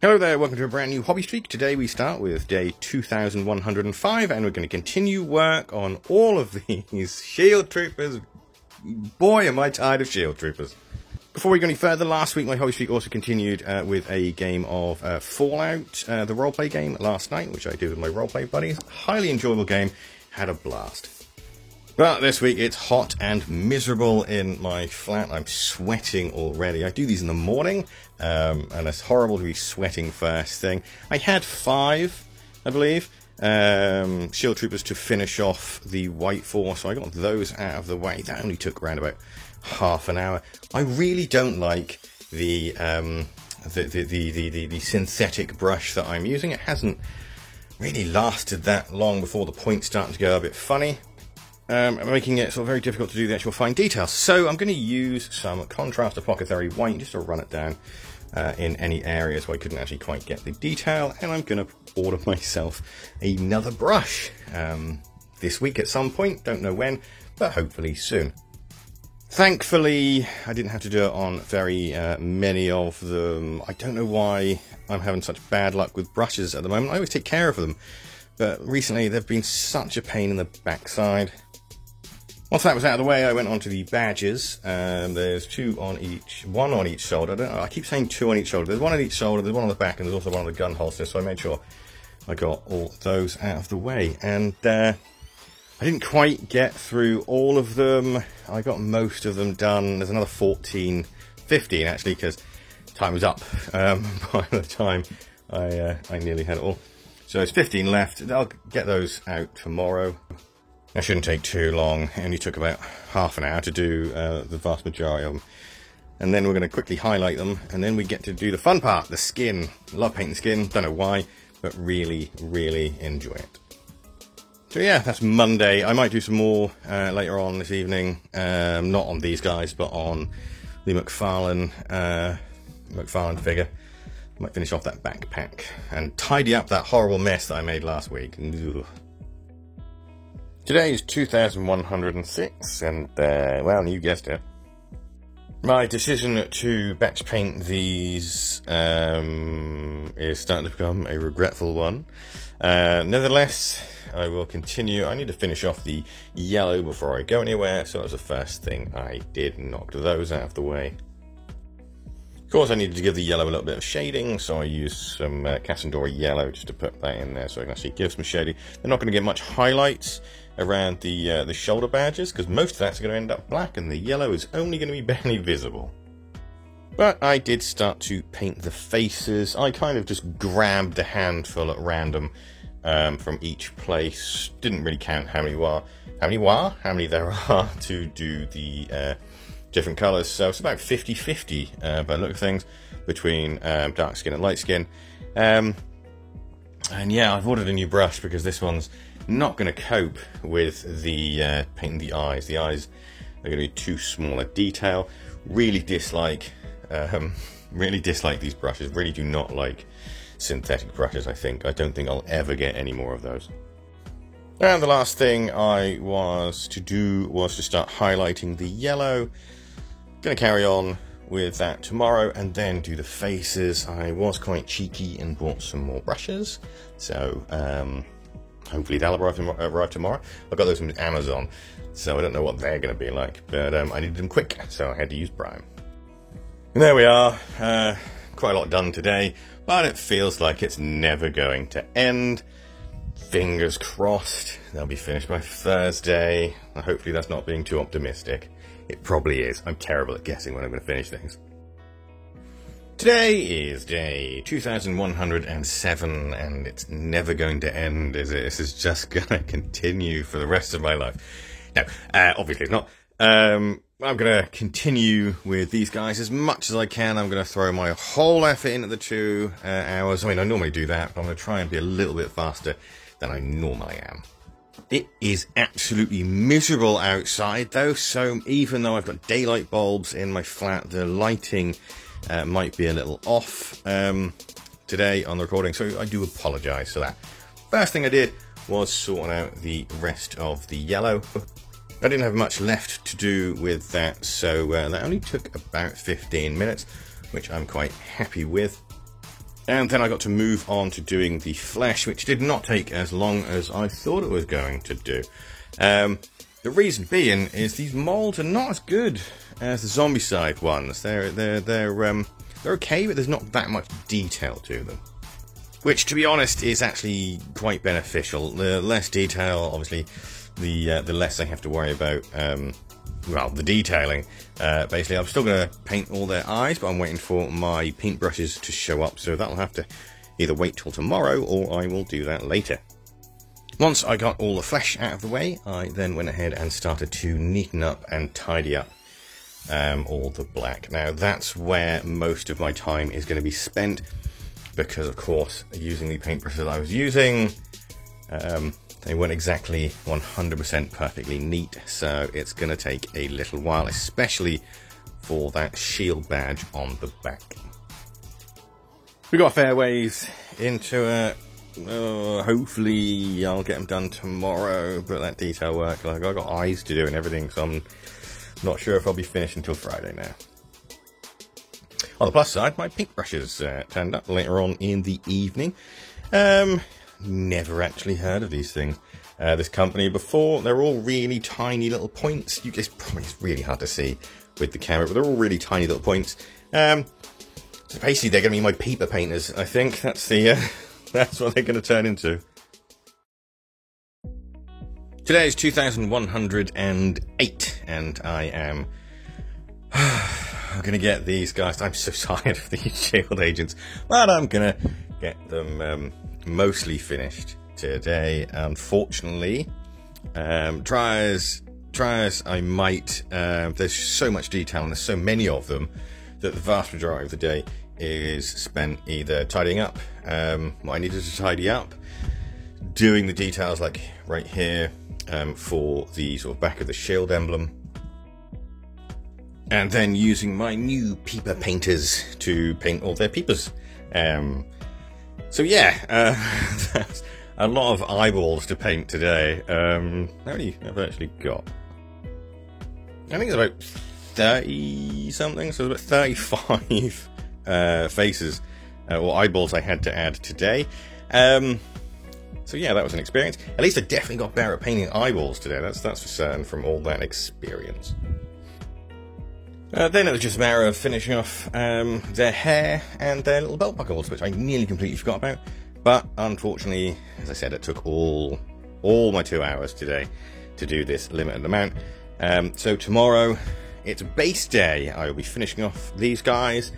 Hello there, welcome to a brand new hobby streak. Today we start with day 2105 and we're going to continue work on all of these shield troopers. Boy, am I tired of shield troopers. Before we go any further, last week my hobby streak also continued with a game of Fallout, the roleplay game last night, which I did with my roleplay buddies. Highly enjoyable game, had a blast. But this week it's hot and miserable in my flat. I'm sweating already. I do these in the morning, and it's horrible to be sweating first thing. I had 5, I believe, shield troopers to finish off the White Force, so I got those out of the way. That only took around about half an hour. I really don't like the synthetic brush that I'm using. It hasn't really lasted that long before the points start to go a bit funny. Making it sort of very difficult to do the actual fine details. So I'm going to use some Contrast Apothecary White just to run it down in any areas where I couldn't actually quite get the detail. And I'm going to order myself another brush this week at some point. Don't know when, but hopefully soon. Thankfully, I didn't have to do it on very many of them. I don't know why I'm having such bad luck with brushes at the moment. I always take care of them, but recently they've been such a pain in the backside. Once that was out of the way, I went on to the badges. There's 2 on each, 1 on each shoulder. I keep saying 2 on each shoulder. There's 1 on each shoulder, there's 1 on the back, and there's also 1 on the gun holster, so I made sure I got all those out of the way. And I didn't quite get through all of them. I got most of them done. There's another 15 actually, because time was up by the time I nearly had it all. So there's 15 left. I'll get those out tomorrow. That shouldn't take too long. It only took about half an hour to do the vast majority of them. And then we're going to quickly highlight them, and then we get to do the fun part, the skin. Love painting skin, don't know why, but really, really enjoy it. So yeah, that's Monday. I might do some more later on this evening. Not on these guys, but on the McFarlane figure. Might finish off that backpack and tidy up that horrible mess that I made last week. Ugh. Today is 2106, and well, you guessed it. My decision to batch paint these is starting to become a regretful one. Nevertheless, I will continue. I need to finish off the yellow before I go anywhere, so that was the first thing I did. Knocked those out of the way. Of course, I needed to give the yellow a little bit of shading, so I used some Cassandora yellow just to put that in there so I can actually give some shading. They're not going to get much highlights around the shoulder badges, because most of that's going to end up black, and the yellow is only going to be barely visible. But I did start to paint the faces. I kind of just grabbed a handful at random from each place. Didn't really count how many there are to do the different colours, so it's about 50-50 by the look of things between dark skin and light skin. And yeah, I've ordered a new brush because this one's not going to cope with the painting the eyes. The eyes are going to be too small a detail. Really dislike these brushes. Really do not like synthetic brushes. I don't think I'll ever get any more of those. And the last thing I was to do was to start highlighting the yellow. Going to carry on with that tomorrow and then do the faces. I was quite cheeky and bought some more brushes, so hopefully they'll arrive tomorrow. I got those from Amazon, so I don't know what they're going to be like, but I needed them quick, so I had to use Prime. And there we are. Quite a lot done today, but it feels like it's never going to end. Fingers crossed they'll be finished by Thursday. Hopefully that's not being too optimistic. It probably is. I'm terrible at guessing when I'm going to finish things. Today is day 2107, and it's never going to end, is it? This is just going to continue for the rest of my life. No, obviously it's not. I'm going to continue with these guys as much as I can. I'm going to throw my whole effort into the 2 hours. I mean, I normally do that, but I'm going to try and be a little bit faster than I normally am. It is absolutely miserable outside though, so even though I've got daylight bulbs in my flat, the lighting might be a little off today on the recording, so I do apologise for that. First thing I did was sorting out the rest of the yellow. I didn't have much left to do with that, so that only took about 15 minutes, which I'm quite happy with. And then I got to move on to doing the flesh, which did not take as long as I thought it was going to do. The reason being is these molds are not as good as the Zombicide ones. They're okay, but there's not that much detail to them. Which, to be honest, is actually quite beneficial. The less detail, obviously, the less I have to worry about, the detailing. Basically, I'm still going to paint all their eyes, but I'm waiting for my paintbrushes to show up, so that'll have to either wait till tomorrow, or I will do that later. Once I got all the flesh out of the way, I then went ahead and started to neaten up and tidy up all the black. Now, that's where most of my time is going to be spent, because, of course, using the paintbrushes I was using, they weren't exactly 100% perfectly neat, so it's going to take a little while, especially for that shield badge on the back. We got a fair ways into it. Hopefully I'll get them done tomorrow, but that detail work, like, I've got eyes to do and everything, so I'm not sure if I'll be finished until Friday now. On the plus side, my paintbrushes turned up later on in the evening. Never actually heard of these things. This company before. They're all really tiny little points. It's really hard to see with the camera, but they're all really tiny little points. So basically, they're going to be my peeper painters. I think that's that's what they're going to turn into. Today is 2108, and I am I'm going to get these guys. I'm so tired of these shield agents, but I'm going to get them mostly finished today. Unfortunately, try as I might, there's so much detail and there's so many of them that the vast majority of the day is spent either tidying up what I needed to tidy up, doing the details like right here for the sort of back of the shield emblem, and then using my new peeper painters to paint all their peepers. So yeah, that's a lot of eyeballs to paint today. How many have I actually got? I think it's about 30 something, so it's about 35 faces or eyeballs I had to add today. So yeah, that was an experience. At least I definitely got better at painting eyeballs today. That's for certain from all that experience. Then it was just a matter of finishing off their hair and their little belt buckles, which I nearly completely forgot about. But unfortunately, as I said, it took all my 2 hours today to do this limited amount. So tomorrow, it's base day. I will be finishing off these guys.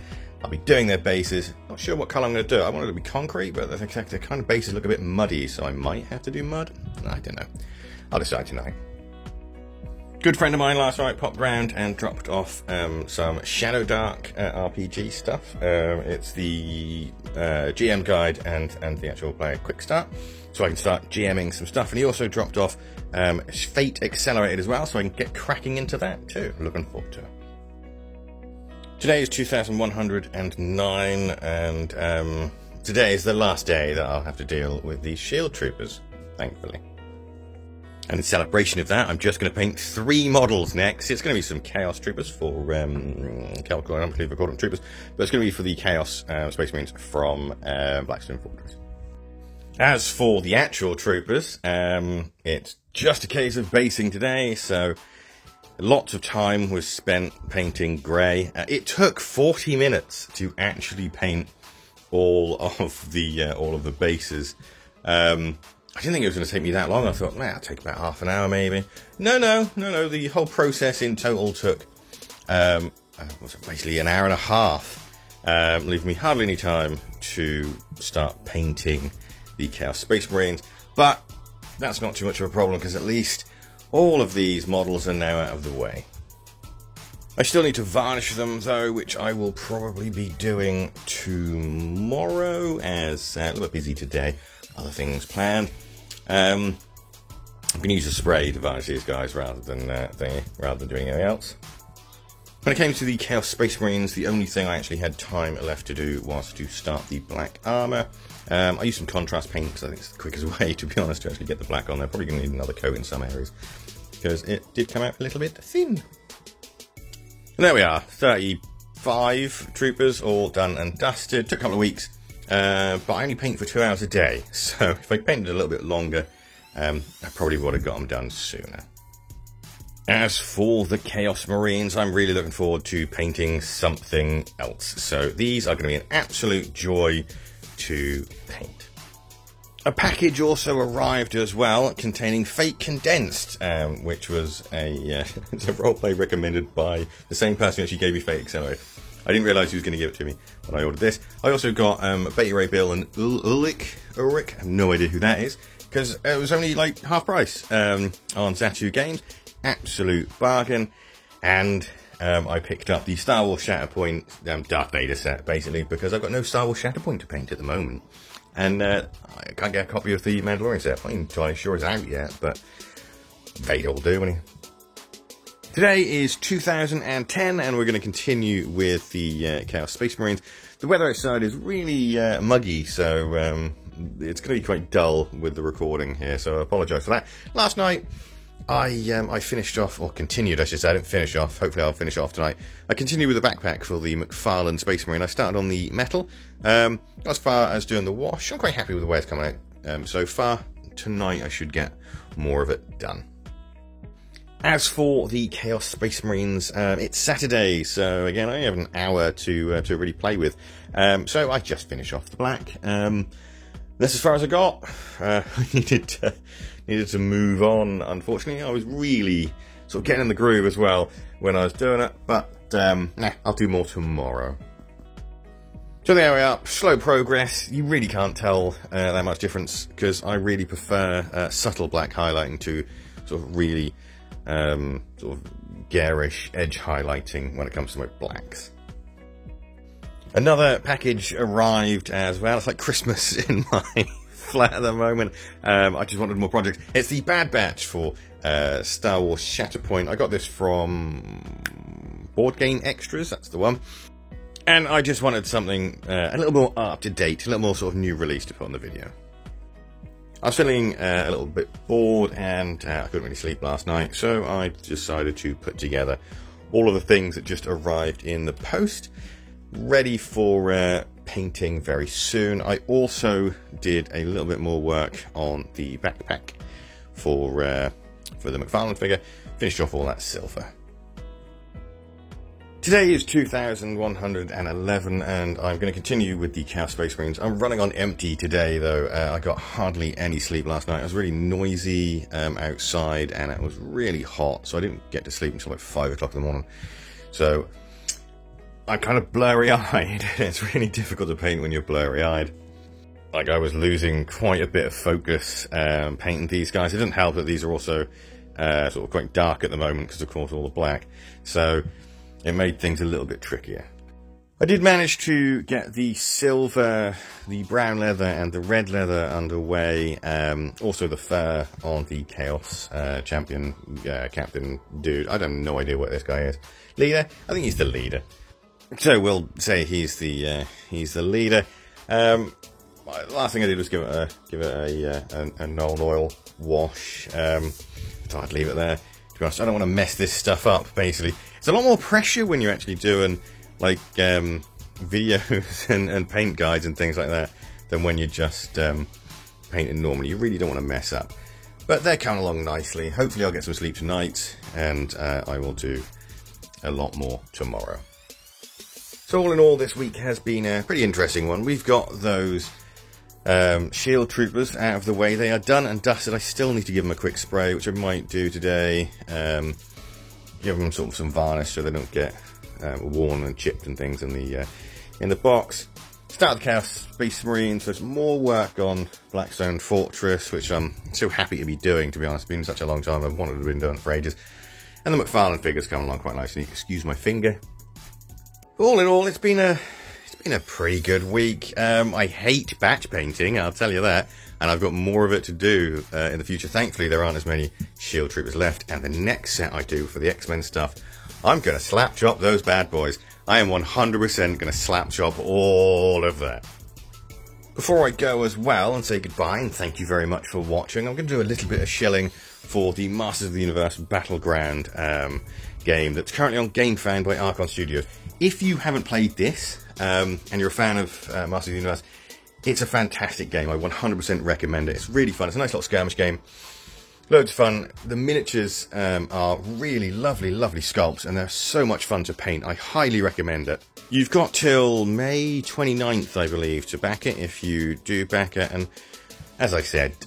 I'll be doing their bases. Not sure what colour I'm going to do. I want it to be concrete, but the kind of bases look a bit muddy, so I might have to do mud. I don't know. I'll decide tonight. Good friend of mine last night popped round and dropped off some Shadow Dark RPG stuff. It's the GM guide and the actual player quick start, so I can start GMing some stuff. And he also dropped off Fate Accelerated as well, so I can get cracking into that too. Looking forward to it. Today is 2109, and today is the last day that I'll have to deal with these shield troopers, thankfully. And in celebration of that, I'm just going to paint 3 models next. It's going to be some Chaos Troopers for I don't believe I called them Troopers, but it's going to be for the Chaos Space Marines from Blackstone Fortress. As for the actual Troopers, it's just a case of basing today, so lots of time was spent painting grey. It took 40 minutes to actually paint all of the bases. I didn't think it was going to take me that long. I thought, man, it'll take about half an hour maybe. No. The whole process in total took basically an hour and a half, leaving me hardly any time to start painting the Chaos Space Marines. But that's not too much of a problem, because at least all of these models are now out of the way. I still need to varnish them though, which I will probably be doing tomorrow, as a little bit busy today. Other things planned. I'm going to use a spray to varnish these guys rather than doing anything else. When it came to the Chaos Space Marines, the only thing I actually had time left to do was to start the black armour. I used some contrast paint because I think it's the quickest way, to be honest, to actually get the black on there. Probably going to need another coat in some areas, because it did come out a little bit thin. And there we are, 35 troopers all done and dusted. Took a couple of weeks. but I only paint for 2 hours a day, so if I painted a little bit longer, I probably would have got them done sooner. As for the Chaos Marines, I'm really looking forward to painting something else. So these are going to be an absolute joy to paint. A package also arrived as well, containing Fate Condensed, which was it's a roleplay recommended by the same person who actually gave me Fate Accelerated. I didn't realise he was going to give it to me when I ordered this. I also got Beta Ray Bill and Ulrich. I have no idea who that is, because it was only like half price on Zatu Games. Absolute bargain. And I picked up the Star Wars Shatterpoint Darth Vader set, basically, because I've got no Star Wars Shatterpoint to paint at the moment. And I can't get a copy of the Mandalorian set. I'm not entirely sure it's out yet, but Vader will do, won't he? Today is 2010, and we're going to continue with the Chaos Space Marines. The weather outside is really muggy, so it's going to be quite dull with the recording here, so I apologise for that. Last night, I finished off, or continued, I should say. I didn't finish off. Hopefully I'll finish off tonight. I continued with the backpack for the McFarlane Space Marine. I started on the metal. Got as far as doing the wash. I'm quite happy with the way it's coming out. So far, tonight I should get more of it done. As for the Chaos Space Marines, it's Saturday, so again, I have an hour to really play with. So I just finished off the black. That's as far as I got. I needed to move on, unfortunately. I was really sort of getting in the groove as well when I was doing it, but I'll do more tomorrow. So there we are, slow progress. You really can't tell that much difference, because I really prefer subtle black highlighting to sort of really sort of garish edge highlighting when it comes to my blacks. Another package arrived as well. It's like Christmas in my flat at the moment. I just wanted more projects. It's the Bad Batch for Star Wars Shatterpoint. I got this from Board Game Extras, that's the one. And I just wanted something a little more up to date, a little more sort of new release to put on the video. I was feeling a little bit bored, and I couldn't really sleep last night, so I decided to put together all of the things that just arrived in the post, ready for painting very soon. I also did a little bit more work on the backpack for the McFarlane figure, finished off all that silver. Today is 2111, and I'm going to continue with the Chaos Space Marines. I'm running on empty today, though. I got hardly any sleep last night. It was really noisy outside, and it was really hot, so I didn't get to sleep until like 5 o'clock in the morning. So I'm kind of blurry-eyed. It's really difficult to paint when you're blurry-eyed. Like, I was losing quite a bit of focus painting these guys. It didn't help that these are also sort of quite dark at the moment, because of course all the black. So it made things a little bit trickier. I did manage to get the silver, the brown leather, and the red leather underway. Also the fur on the Chaos Champion Captain dude. I have no idea what this guy is. Leader? I think he's the leader. So we'll say he's the leader. Last thing I did was give it a Nuln Oil wash. Thought I'd leave it there. To be honest, I don't want to mess this stuff up, basically. It's a lot more pressure when you're actually doing, like, videos and paint guides and things like that than when you're just painting normally. You really don't want to mess up. But they're coming along nicely. Hopefully I'll get some sleep tonight, and I will do a lot more tomorrow. So all in all, this week has been a pretty interesting one. We've got those shield troopers out of the way. They are done and dusted. I still need to give them a quick spray, which I might do today. Give them sort of some varnish so they don't get worn and chipped and things in the box. Start the Chaos Space Marines. There's more work on Blackstone Fortress, which I'm so happy to be doing, to be honest. It's been such a long time. I've wanted to have been doing it for ages. And the McFarlane figure's coming along quite nicely. Excuse my finger. All in all, it's been a pretty good week. I hate batch painting, I'll tell you that, and I've got more of it to do in the future. Thankfully, there aren't as many shield troopers left, and the next set I do for the X-Men stuff, I'm going to slap chop those bad boys. I am 100% going to slap chop all of that. Before I go as well and say goodbye and thank you very much for watching, I'm going to do a little bit of shilling for the Masters of the Universe Battleground game that's currently on GameFound by Archon Studios. If you haven't played this, and you're a fan of Masters of the Universe, It's a fantastic game. I 100% recommend it. It's really fun. It's a nice little skirmish game. Loads of fun. The miniatures are really lovely, lovely sculpts, and they're so much fun to paint. I highly recommend it. You've got till May 29th, I believe, to back it if you do back it. And as I said,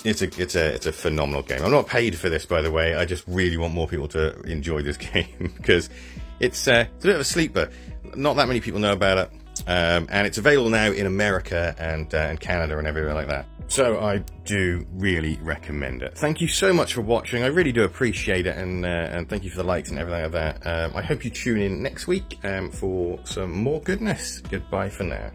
it's a phenomenal game. I'm not paid for this, by the way. I just really want more people to enjoy this game because it's a bit of a sleeper. Not that many people know about it. And it's available now in America and Canada and everywhere like that. So I do really recommend it. Thank you so much for watching. I really do appreciate it, and thank you for the likes and everything like that. I hope you tune in next week for some more goodness. Goodbye for now.